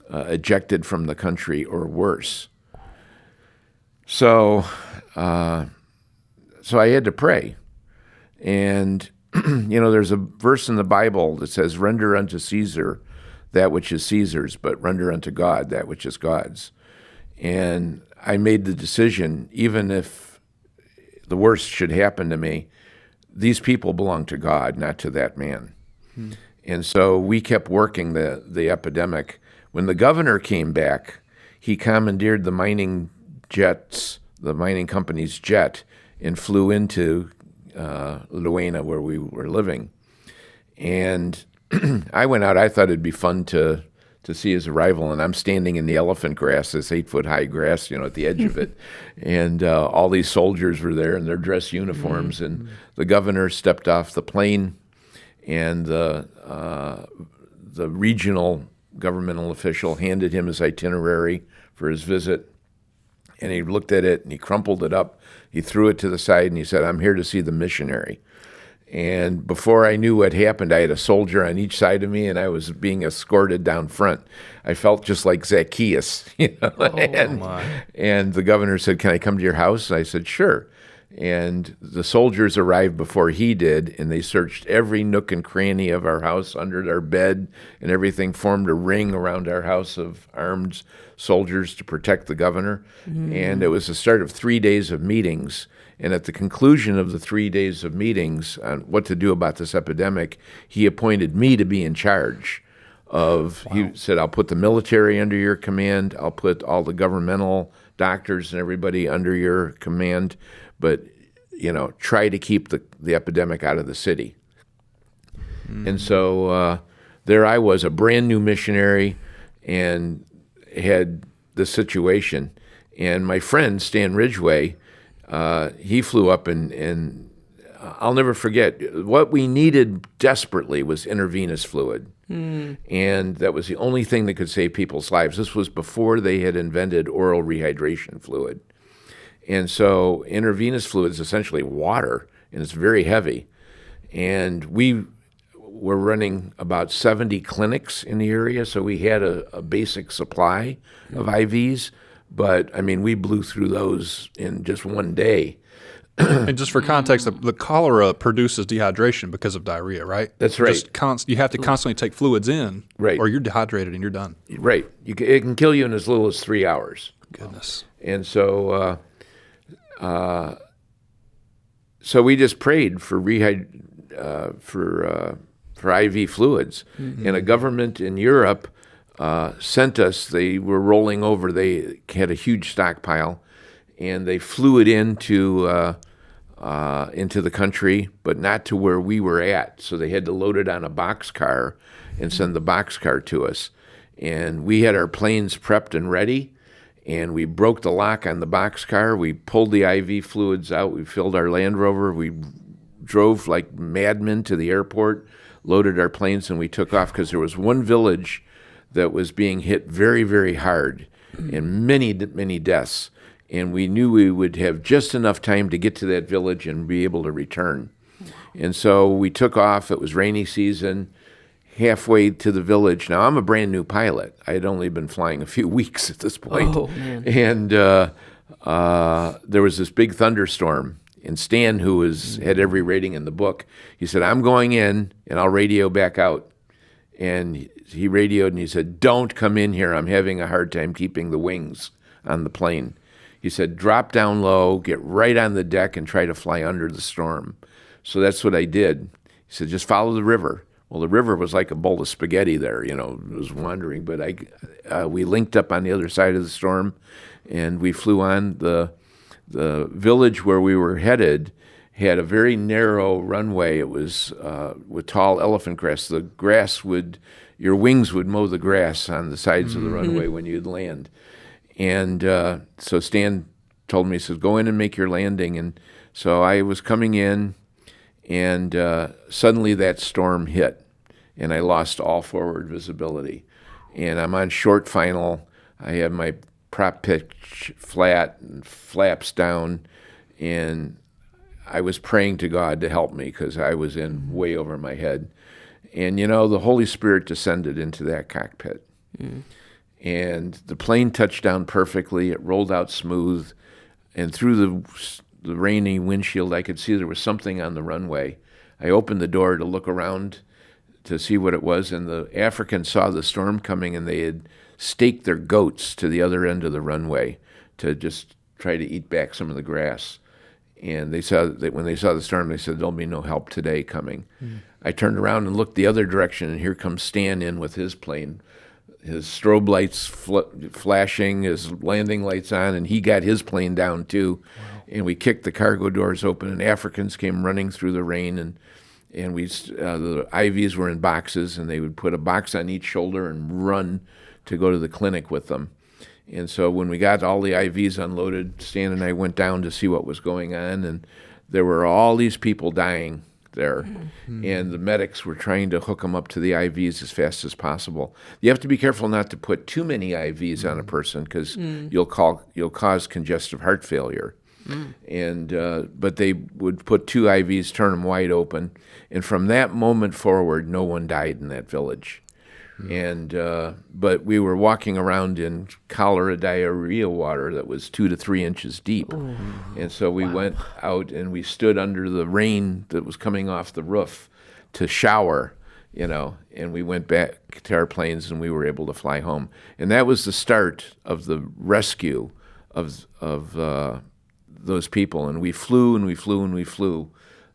ejected from the country or worse. So I had to pray. And, there's a verse in the Bible that says, render unto Caesar that which is Caesar's, but render unto God that which is God's. And I made the decision, even if the worst should happen to me, these people belong to God, not to that man. And so we kept working the epidemic. When the governor came back, he commandeered the mining company's jet, and flew into Luena, where we were living. And I went out. I thought it'd be fun to see his arrival, and I'm standing in the elephant grass, this 8-foot-high grass, at the edge of it. And all these soldiers were there in their dress uniforms, and the governor stepped off the plane, and the regional governmental official handed him his itinerary for his visit. And he looked at it, and he crumpled it up. He threw it to the side, and he said, I'm here to see the missionary. And before I knew what happened, I had a soldier on each side of me, and I was being escorted down front. I felt just like Zacchaeus, And the governor said, can I come to your house? And I said, sure. And the soldiers arrived before he did, and they searched every nook and cranny of our house, under our bed, and everything, formed a ring around our house of armed soldiers to protect the governor. And it was the start of 3 days of meetings. And at the conclusion of the 3 days of meetings on what to do about this epidemic, he appointed me to be in charge of, he said, I'll put the military under your command, I'll put all the governmental doctors and everybody under your command, but, try to keep the epidemic out of the city. And so there I was, a brand new missionary, and had the situation. And my friend, Stan Ridgway, he flew up, and I'll never forget, what we needed desperately was intravenous fluid. And that was the only thing that could save people's lives. This was before they had invented oral rehydration fluid. And so intravenous fluid is essentially water, and it's very heavy. And we were running about 70 clinics in the area, so we had a basic supply of IVs. But, I mean, we blew through those in just one day. And just for context, the cholera produces dehydration because of diarrhea, right? That's right. You have to constantly take fluids in, right, or you're dehydrated and you're done. Right. It can kill you in as little as 3 hours. Goodness. And so so we just prayed for IV fluids. And a government in Europe sent us. They were rolling over. They had a huge stockpile, and they flew it into the country, but not to where we were at. So they had to load it on a boxcar and send the boxcar to us. And we had our planes prepped and ready, and we broke the lock on the boxcar. We pulled the IV fluids out. We filled our Land Rover. We drove like madmen to the airport, loaded our planes, and we took off, because there was one village that was being hit very, very hard, and many, many deaths. And we knew we would have just enough time to get to that village and be able to return. And so we took off. It was rainy season, halfway to the village. Now, I'm a brand new pilot. I had only been flying a few weeks at this point. Oh, man. And there was this big thunderstorm. And Stan, who had every rating in the book, he said, I'm going in, and I'll radio back out. And he radioed, and he said, don't come in here. I'm having a hard time keeping the wings on the plane. He said, drop down low, get right on the deck, and try to fly under the storm. So that's what I did. He said, just follow the river. Well, the river was like a bowl of spaghetti there, it was wandering. But we linked up on the other side of the storm, and we flew on. The village where we were headed had a very narrow runway. It was with tall elephant grass. The grass your wings would mow the grass on the sides of the runway when you'd land. And so Stan told me, he says, go in and make your landing. And so I was coming in, and suddenly that storm hit, and I lost all forward visibility. And I'm on short final. I have my prop pitch flat and flaps down, and I was praying to God to help me, because I was in way over my head. And, the Holy Spirit descended into that cockpit. And the plane touched down perfectly. It rolled out smooth. And through the rainy windshield, I could see there was something on the runway. I opened the door to look around to see what it was, and the Africans saw the storm coming, and they had staked their goats to the other end of the runway to just try to eat back some of the grass. And they saw that when they saw the storm, they said, there'll be no help today coming. I turned around and looked the other direction, and here comes Stan in with his plane. His strobe lights flashing, his landing lights on, and he got his plane down too. Wow. And we kicked the cargo doors open, and Africans came running through the rain, and the IVs were in boxes, and they would put a box on each shoulder and run to go to the clinic with them. And so when we got all the IVs unloaded, Stan and I went down to see what was going on, and there were all these people dying there, and the medics were trying to hook them up to the IVs as fast as possible. You have to be careful not to put too many IVs on a person, because you'll cause congestive heart failure. And but they would put 2 IVs, turn them wide open, and from that moment forward, no one died in that village. And but we were walking around in cholera diarrhea water that was 2 to 3 inches deep. Ooh. And so we went out, and we stood under the rain that was coming off the roof to shower, and we went back to our planes, and we were able to fly home. And that was the start of the rescue of those people. And we flew and we flew and we flew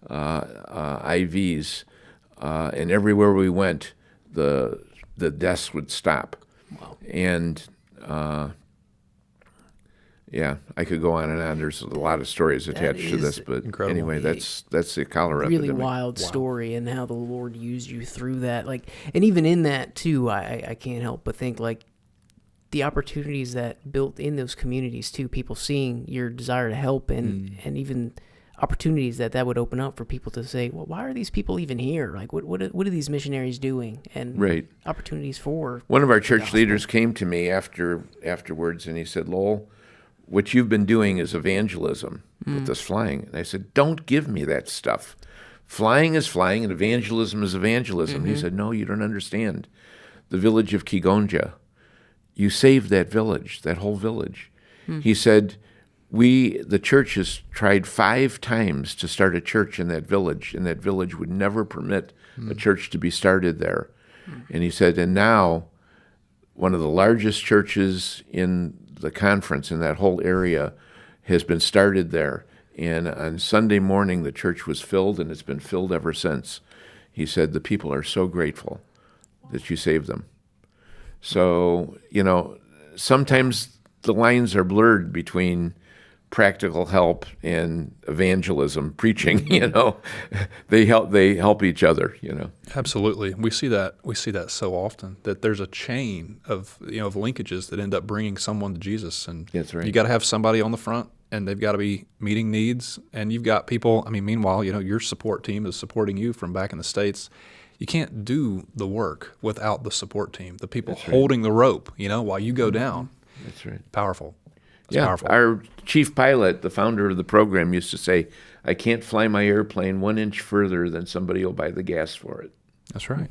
IVs, and everywhere we went, the deaths would stop. Wow. And Yeah, I could go on and on. There's a lot of stories attached to this, but incredible. anyway, that's the cholera Really epidemic. wild story, and how the Lord used you through that. Like, and even in that too, I can't help but think, like, the opportunities that built in those communities too, people seeing your desire to help, and even opportunities that would open up for people to say, well, why are these people even here? Like, what are these missionaries doing? And Right. opportunities for One of our church gospel. leaders came to me afterwards, and he said, Lowell, what you've been doing is evangelism with this flying. And I said, don't give me that stuff. Flying is flying, and evangelism is evangelism. He said, no, you don't understand. The village of Kigonja, you saved that village, that whole village. He said, the church has tried 5 times to start a church in that village, and that village would never permit a church to be started there. And he said, and now one of the largest churches in the conference in that whole area has been started there. And on Sunday morning, the church was filled, and it's been filled ever since. He said, the people are so grateful that you saved them. So, sometimes the lines are blurred between practical help and evangelism, preaching, they help each other, Absolutely. We see that so often, that there's a chain of linkages that end up bringing someone to Jesus. And That's right. you got to have somebody on the front, and they've got to be meeting needs. And you've got people, meanwhile, your support team is supporting you from back in the States. You can't do the work without the support team, the people holding the rope, while you go down. That's right. Powerful. It's Yeah, powerful. our chief pilot, the founder of the program, used to say, I can't fly my airplane 1 inch further than somebody will buy the gas for it. That's right.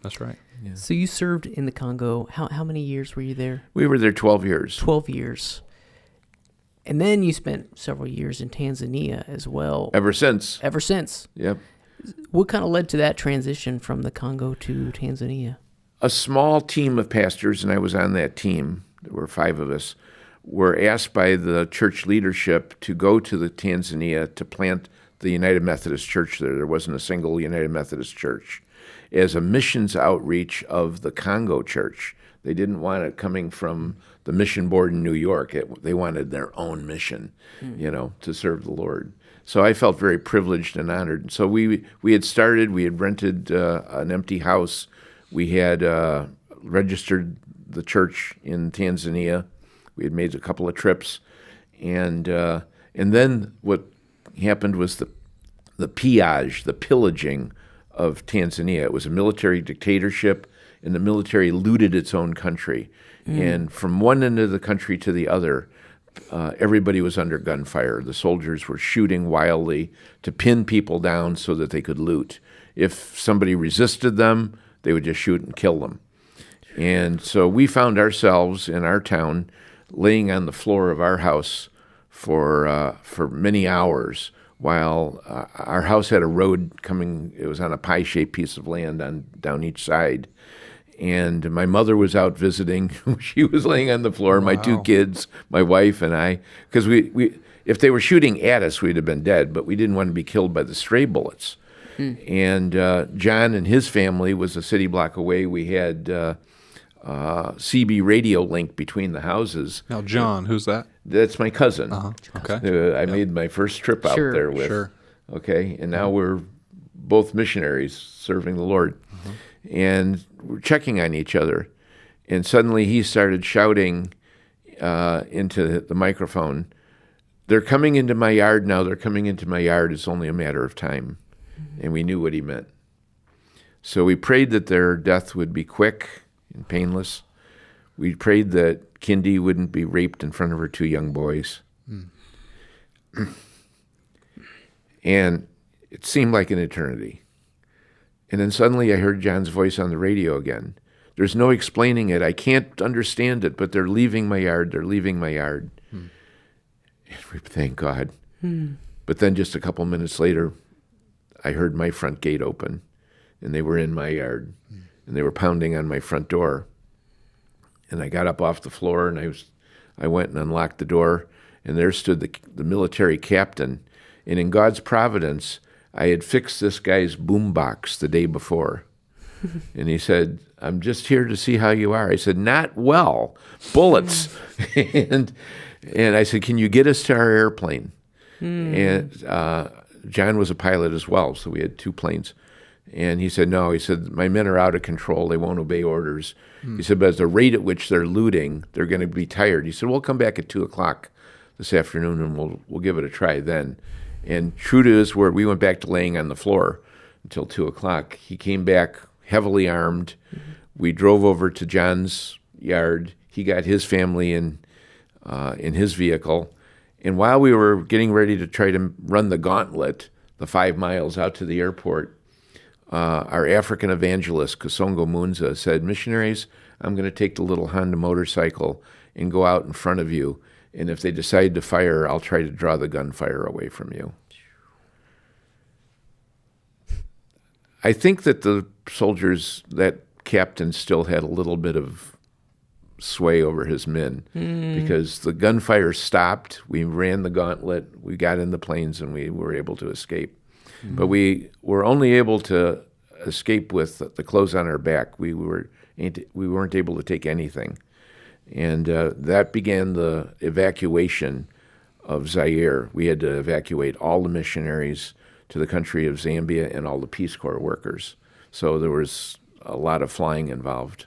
That's right. So you served in the Congo. How many years were you there? We were there 12 years. 12 years. And then you spent several years in Tanzania as well. Ever since. Yep. What kind of led to that transition from the Congo to Tanzania? A small team of pastors, and I was on that team, there were 5 of us, were asked by the church leadership to go to the Tanzania to plant the United Methodist Church there. There wasn't a single United Methodist church. As a missions outreach of the Congo church. They didn't want it coming from the mission board in New York. They wanted their own mission, to serve the Lord. So I felt very privileged and honored. So we had rented an empty house. We had registered the church in Tanzania. We had made a couple of trips, and then what happened was the pillage, the pillaging of Tanzania. It was a military dictatorship, and the military looted its own country. And from one end of the country to the other, everybody was under gunfire. The soldiers were shooting wildly to pin people down so that they could loot. If somebody resisted them, they would just shoot and kill them. And so we found ourselves in our town laying on the floor of our house for many hours while our house had a road coming. It was on a pie-shaped piece of land down each side. And my mother was out visiting. She was laying on the floor. Wow. My 2 kids, my wife, and I. Because we, if they were shooting at us, we'd have been dead. But we didn't want to be killed by the stray bullets. And John and his family was a city block away. We had CB radio link between the houses. Now, John, who's that? That's my cousin. Okay. I made my first trip out there with. Sure. Okay, and now we're both missionaries serving the Lord. And we're checking on each other. And suddenly he started shouting into the microphone, "They're coming into my yard now. They're coming into my yard. It's only a matter of time." And we knew what he meant. So we prayed that their death would be quick and painless. We prayed that Kindy wouldn't be raped in front of her 2 young boys. And it seemed like an eternity. And then suddenly I heard John's voice on the radio again. There's no explaining it. I can't understand it, but they're leaving my yard. They're leaving my yard. And we thank God. But then just a couple minutes later, I heard my front gate open, and they were in my yard, and they were pounding on my front door. And I got up off the floor, and I went and unlocked the door, and there stood the military captain. And in God's providence, I had fixed this guy's boombox the day before. And he said, "I'm just here to see how you are." I said, "Not well. Bullets." And I said, can you get us to our airplane? And John was a pilot as well, so we had 2 planes. And he said, no. He said, my men are out of control. They won't obey orders. He said, but at the rate at which they're looting, they're going to be tired. He said, we'll come back at 2 o'clock this afternoon, and we'll give it a try then. And true to his word, we went back to laying on the floor until 2 o'clock. He came back heavily armed. We drove over to John's yard. He got his family in his vehicle. And while we were getting ready to try to run the gauntlet, the 5 miles out to the airport, our African evangelist, Kasongo Munza, said, missionaries, I'm going to take the little Honda motorcycle and go out in front of you. And if they decide to fire, I'll try to draw the gunfire away from you. I think that the soldiers, that captain still had a little bit of sway over his men because the gunfire stopped. We ran the gauntlet. We got in the planes and we were able to escape. But we were only able to escape with the clothes on our back. We weren't able to take anything. And that began the evacuation of Zaire. We had to evacuate all the missionaries to the country of Zambia and all the Peace Corps workers. So there was a lot of flying involved.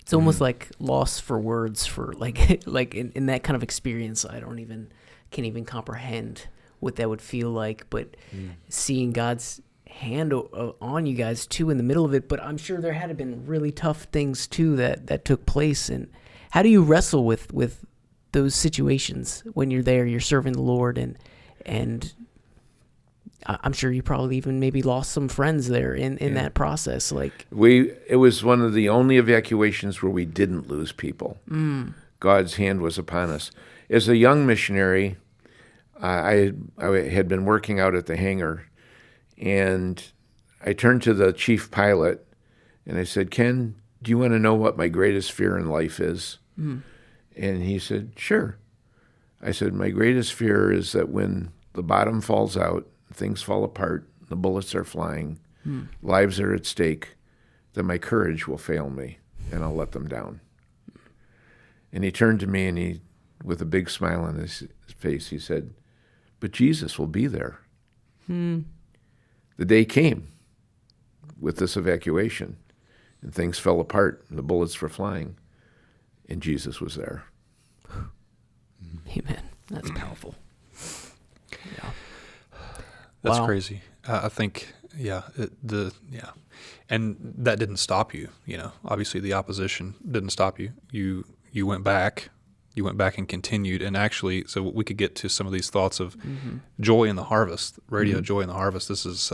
It's almost like loss for words for like in that kind of experience. I can't even comprehend what that would feel like. But seeing God's hand on you guys too in the middle of it. But I'm sure there had to been really tough things too that took place. And how do you wrestle with those situations when you're there, you're serving the Lord, and I'm sure you probably even maybe lost some friends there in that process. Like it was one of the only evacuations where we didn't lose people. God's hand was upon us. As a young missionary, I had been working out at the hangar, and I turned to the chief pilot and I said, Ken, do you want to know what my greatest fear in life is? And he said, sure. I said, my greatest fear is that when the bottom falls out, things fall apart, the bullets are flying, lives are at stake, that my courage will fail me and I'll let them down. And he turned to me and he, with a big smile on his face, he said, but Jesus will be there. The day came with this evacuation, and things fell apart, and the bullets were flying, and Jesus was there. Amen. That's powerful. Yeah. That's Wow. crazy. I think, and that didn't stop you. Obviously the opposition didn't stop you. You went back. You went back and continued, and actually, so we could get to some of these thoughts of Joy in the Harvest, Radio Joy in the Harvest. This is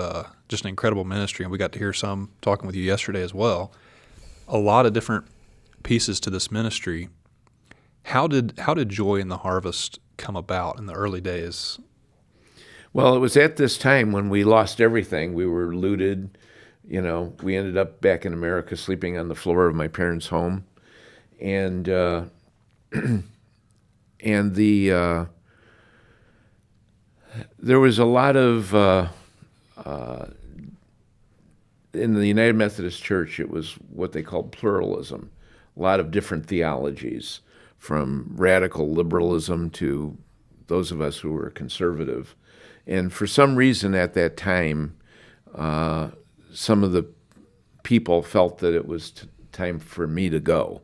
just an incredible ministry, and we got to hear some talking with you yesterday as well. A lot of different pieces to this ministry. How did Joy in the Harvest come about in the early days? Well, it was at this time when we lost everything. We were looted. We ended up back in America sleeping on the floor of my parents' home. And there was a lot of, in the United Methodist Church, it was what they called pluralism, a lot of different theologies, from radical liberalism to those of us who were conservative. And for some reason at that time, some of the people felt that it was time for me to go.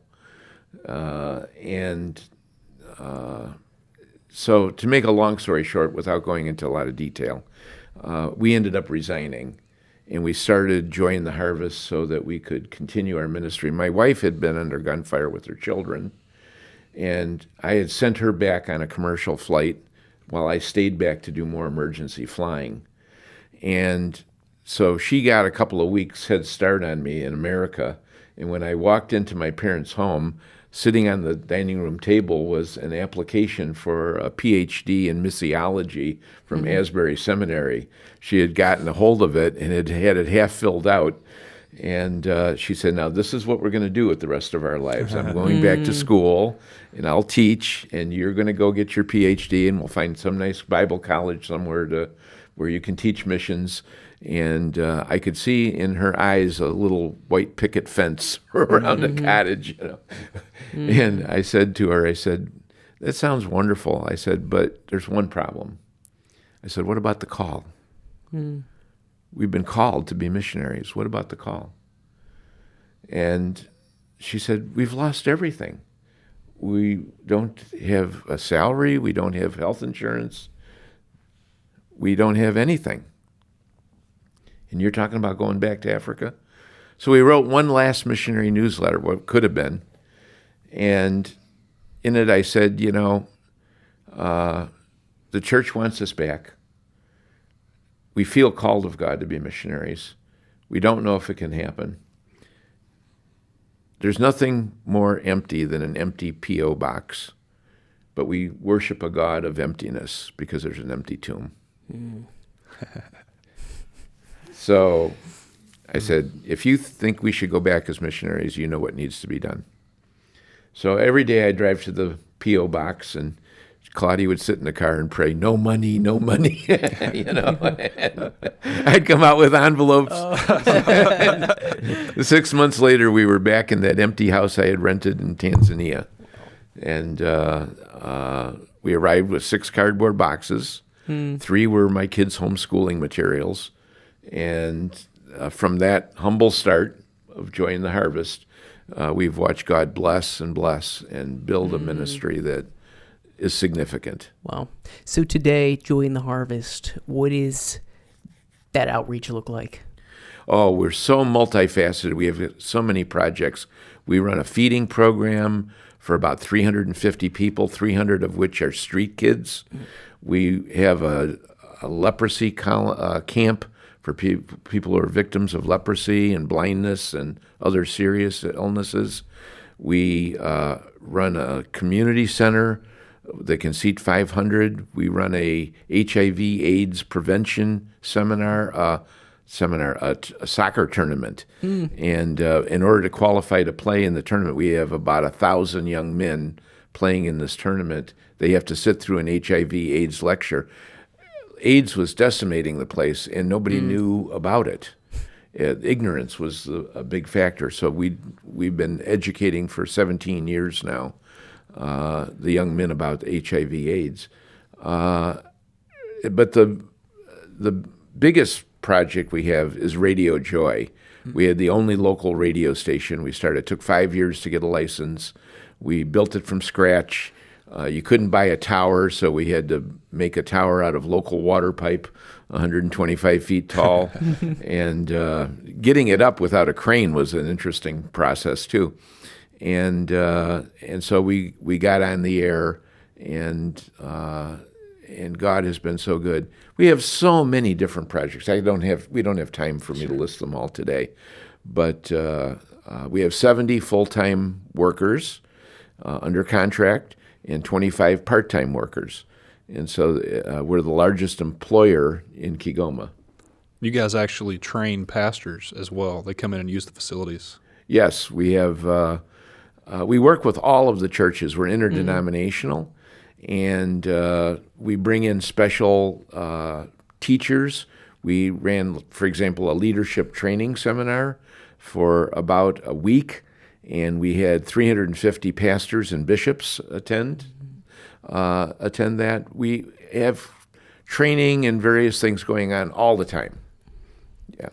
So to make a long story short, without going into a lot of detail, we ended up resigning, and we started Joy in the Harvest so that we could continue our ministry. My wife had been under gunfire with her children, and I had sent her back on a commercial flight while I stayed back to do more emergency flying. And so she got a couple of weeks head start on me in America, and when I walked into my parents' home, sitting on the dining room table was an application for a PhD in missiology from Asbury Seminary. She had gotten a hold of it and had it half filled out. And she said, now this is what we're going to do with the rest of our lives. I'm going back to school, and I'll teach, and you're going to go get your PhD, and we'll find some nice Bible college somewhere where you can teach missions. And I could see in her eyes a little white picket fence around the cottage. And I said to her, that sounds wonderful. I said, but there's one problem. I said, what about the call? We've been called to be missionaries. What about the call? And she said, we've lost everything. We don't have a salary. We don't have health insurance. We don't have anything. And you're talking about going back to Africa? So we wrote one last missionary newsletter, what could have been. And in it I said, the church wants us back. We feel called of God to be missionaries. We don't know if it can happen. There's nothing more empty than an empty P.O. box, but we worship a God of emptiness because there's an empty tomb. So I said, if you think we should go back as missionaries, you know what needs to be done. So every day I drive to the P.O. box, and Claudia would sit in the car and pray, no money, no money. I'd come out with envelopes. 6 months later, we were back in that empty house I had rented in Tanzania. And we arrived with 6 cardboard boxes. 3 were my kids' homeschooling materials. And from that humble start of Joy in the Harvest, we've watched God bless and build a ministry that is significant. Wow. So today, Joy in the Harvest, what is that outreach look like? Oh, we're so multifaceted. We have so many projects. We run a feeding program for about 350 people, 300 of which are street kids. We have a leprosy camp for people who are victims of leprosy and blindness and other serious illnesses. We run a community center that can seat 500. We run a HIV/AIDS prevention seminar, a soccer tournament. And in order to qualify to play in the tournament, we have about 1,000 young men playing in this tournament. They have to sit through an HIV/AIDS lecture. AIDS was decimating the place, and nobody knew about it. Ignorance was a big factor. So we've been educating for 17 years now the young men about HIV/AIDS. But the biggest project we have is Radio Joy. We had the only local radio station. It took 5 years to get a license. We built it from scratch. You couldn't buy a tower, so we had to make a tower out of local water pipe, 125 feet tall. And getting it up without a crane was an interesting process, too. And so we got on the air, and God has been so good. We have so many different projects. We don't have time for me to list them all today, but we have 70 full-time workers under contract and 25 part-time workers, and so we're the largest employer in Kigoma. You guys actually train pastors as well. They come in and use the facilities. Yes, we have. We work with all of the churches. We're interdenominational, and we bring in special teachers. We ran, for example, a leadership training seminar for about a week, and we had 350 pastors and bishops attend that. We have training and various things going on all the time. Yeah,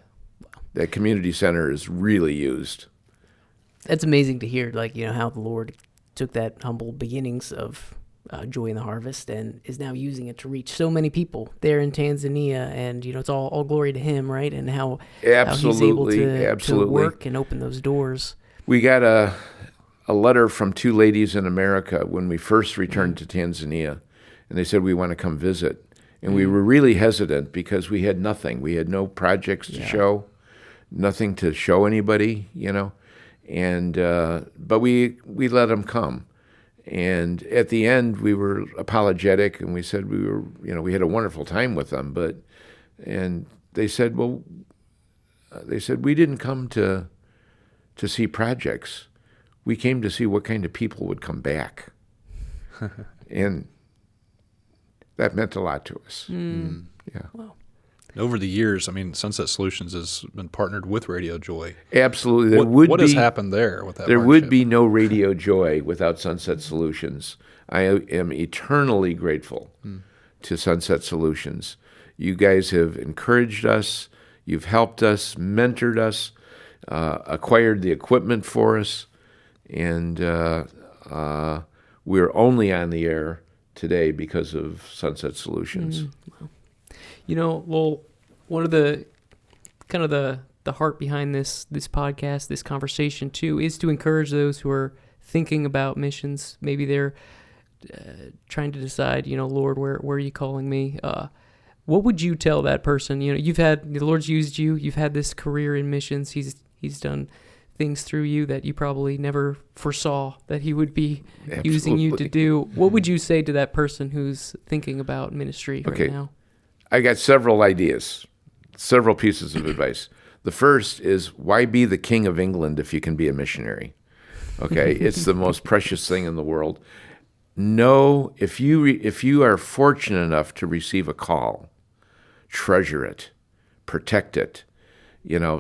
that community center is really used. That's amazing to hear, how the Lord took that humble beginnings of Joy in the Harvest and is now using it to reach so many people there in Tanzania. And, it's all glory to Him, right? And how He's able to work and open those doors. We got a letter from 2 ladies in America when we first returned to Tanzania, and they said, we want to come visit. And we were really hesitant because we had nothing. We had no projects to show, nothing to show anybody, And but we let them come, and at the end we were apologetic, and we said we had a wonderful time with them, and they said, we didn't come to see projects, we came to see what kind of people would come back, and that meant a lot to us. Yeah. Wow. Over the years, I mean, SonSet Solutions has been partnered with Radio Joy. Absolutely. What has happened there with that There partnership? would be no Radio Joy without SonSet Solutions. I am eternally grateful to SonSet Solutions. You guys have encouraged us. You've helped us, mentored us, acquired the equipment for us, and we're only on the air today because of SonSet Solutions. Well, one of the kind of the heart behind this podcast, this conversation too, is to encourage those who are thinking about missions. Maybe they're trying to decide, Lord, where are you calling me? What would you tell that person? The Lord's used you. You've had this career in missions. He's done things through you that you probably never foresaw that he would be using you to do. What would you say to that person who's thinking about ministry right now? I got several ideas, several pieces of advice. The first is, why be the King of England if you can be a missionary? Okay, it's the most precious thing in the world. No, if you are fortunate enough to receive a call, treasure it, protect it.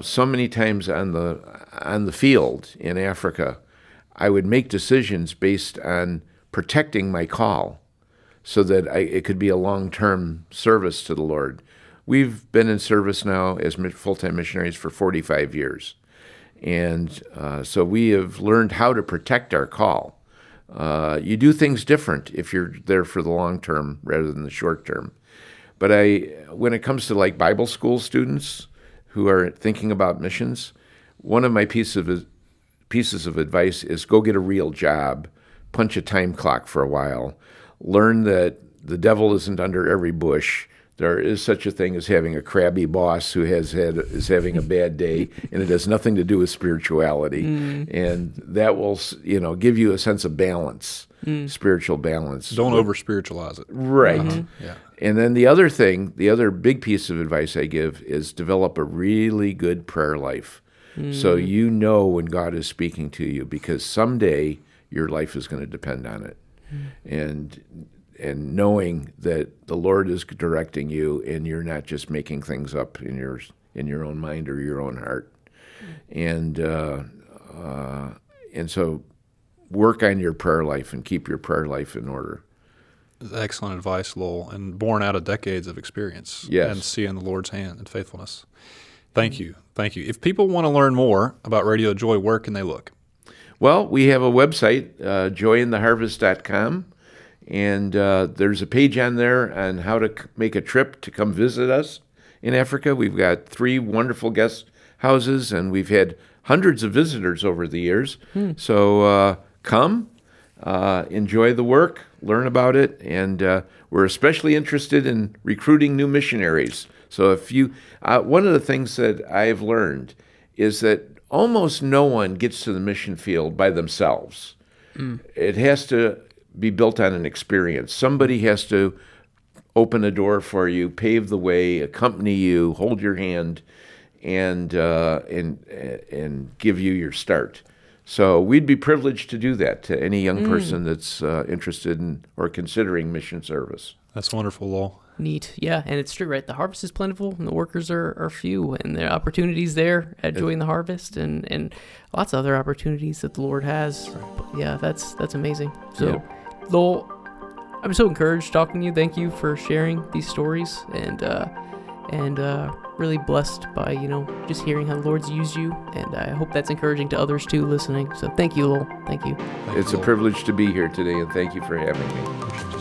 So many times on the field in Africa, I would make decisions based on protecting my call, so that it could be a long-term service to the Lord. We've been in service now as full-time missionaries for 45 years. And so we have learned how to protect our call. You do things different if you're there for the long term rather than the short term. But when it comes to like Bible school students who are thinking about missions, one of my pieces of advice is go get a real job, punch a time clock for a while, learn that the devil isn't under every bush. There is such a thing as having a crabby boss who is having a bad day, and it has nothing to do with spirituality. And that will, give you a sense of balance, spiritual balance. Don't over-spiritualize it. Right. Yeah. And then the other big piece of advice I give is develop a really good prayer life. So when God is speaking to you, because someday your life is going to depend on it. And knowing that the Lord is directing you, and you're not just making things up in your own mind or your own heart, and so work on your prayer life and keep your prayer life in order. Excellent advice, Lowell, and born out of decades of experience and seeing the Lord's hand and faithfulness. Thank you. If people want to learn more about Radio Joy, where can they look? Well, we have a website, joyintheharvest.com. And there's a page on there on how to make a trip to come visit us in Africa. We've got 3 wonderful guest houses, and we've had hundreds of visitors over the years. So come, enjoy the work, learn about it, and we're especially interested in recruiting new missionaries. So if you, one of the things that I've learned is that almost no one gets to the mission field by themselves. It has to be built on an experience. Somebody has to open a door for you, pave the way, accompany you, hold your hand, and give you your start. So we'd be privileged to do that to any young person that's interested in or considering mission service. That's wonderful, Lowell. Neat. Yeah, and it's true, right? The harvest is plentiful, and the workers are few, and there are opportunities there at Joy in the Harvest, and lots of other opportunities that the Lord has. But yeah, that's amazing. So, Lowell, I'm so encouraged talking to you. Thank you for sharing these stories, and really blessed by just hearing how the Lord's used you, and I hope that's encouraging to others too listening. So thank you, Lowell. Thank you. It's a privilege to be here today, and thank you for having me.